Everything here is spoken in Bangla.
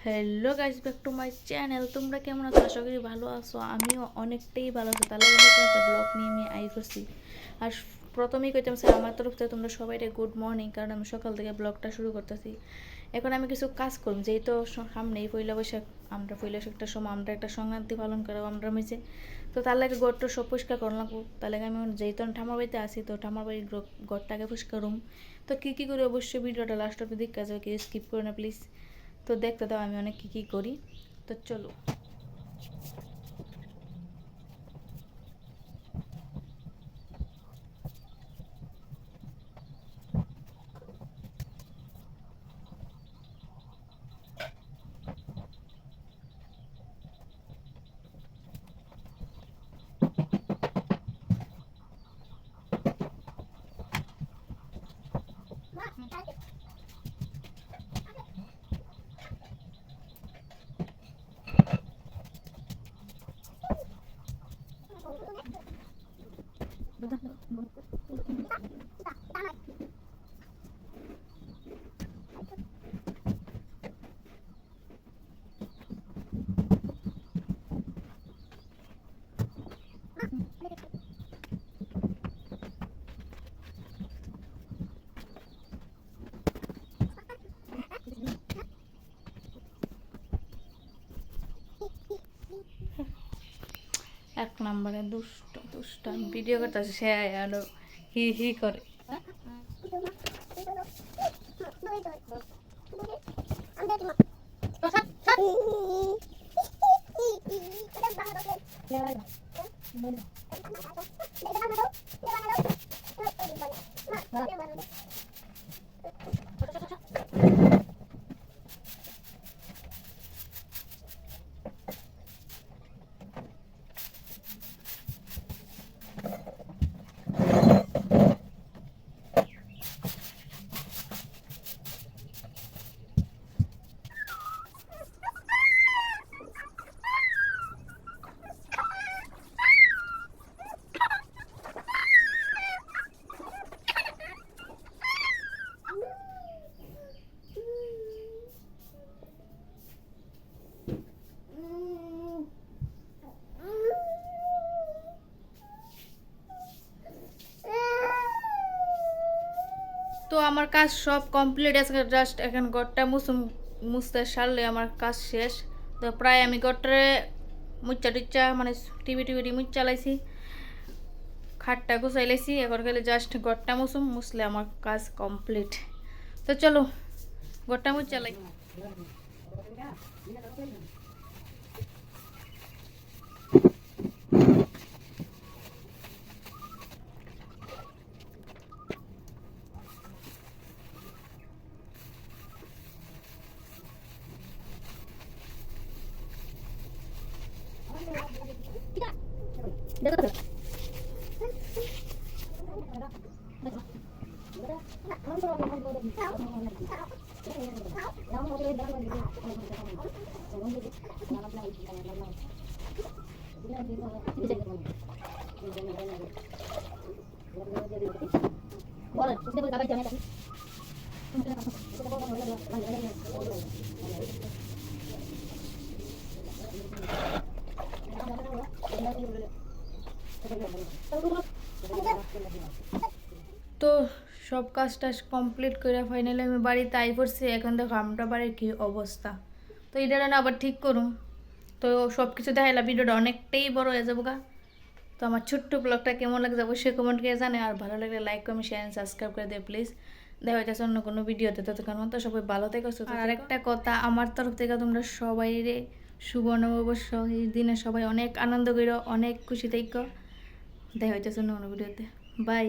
Hello guys, back to my channel. তোমরা কেমন আছো? আশা করি ভালো আছো। আমিও অনেকটাই ভালো আছি। তাহলে নতুন একটা ব্লগ নিয়ে আমি আই করছি। আর প্রথমেই কইতাম স্যার, আমার তরফ থেকে তোমরা সবাইকে গুড মর্নিং, কারণ আমি সকাল থেকে ব্লগটা শুরু করতেছি। এখন আমি কিছু কাজ করব, যেই তো সামনেই পয়লা বৈশাখ। আমরা পয়লা বৈশাখটার সময় আমরা একটা সংক্রান্তি পালন করাবো আমরা মিছে। তো তার লাগে ঘরটা সব পরিষ্কার করা লাগবো। তার লাগে আমি যেহেতু ঠামার বাড়িতে আছি, তো ঠামার বাড়ির ঘরটাকে পরিষ্কার করুম। তো কী করে অবশ্যই ভিডিওটা লাস্ট অব্দি দেখতে যাবে, কেউ স্কিপ করে না প্লিজ। তো দেখতে দাও আমি অনেক কী করি। তো চলো। এক নম্বরে দুষ্ট দুষ্ট ভিডিও করতেছে, সে আরো হি হি করে। তো আমার কাজ সব কমপ্লিট আছে, জাস্ট এখন ঘরটা মুছতে সারলে আমার কাজ শেষ। তো প্রায় আমি ঘরটারে মুচ্চা টুচ্চা মানে টিভি মুচ্চা লাইছি, খাটটা গুছাই লাইছি। এখন গেলে জাস্ট ঘরটা মুছলে আমার কাজ কমপ্লিট। তো চলো ঘরটা মুচ্চা লাই। তো সব কাজ টাজ কমপ্লিট করে ফাইনালি আমি বাড়িতে আই পড়ছি। এখন দেখো আমরা বাড়ির কী অবস্থা। তো এটা না আবার ঠিক করুম। তো সব কিছু দেখাইলাম, ভিডিওটা অনেকটাই বড় হয়ে যাবো গা। তো আমার ছোট্ট ব্লগটা কেমন লাগছে অবশ্যই কমেন্ট করে জানে। আর ভালো লাগলে লাইক কমেন্ট শেয়ার সাবস্ক্রাইব করে দিয়ে প্লিজ। দেখা হইতেছে অন্য কোনো ভিডিওতে। ততক্ষণ মতো সবাই ভালো থেকো। আর একটা কথা, আমার তরফ থেকে তোমরা সবাই শুভ নববর্ষ এই দিনে সবাই অনেক আনন্দ করো, অনেক খুশি থেকো। দেখা হইতেছে অন্য কোনো ভিডিওতে। বাই।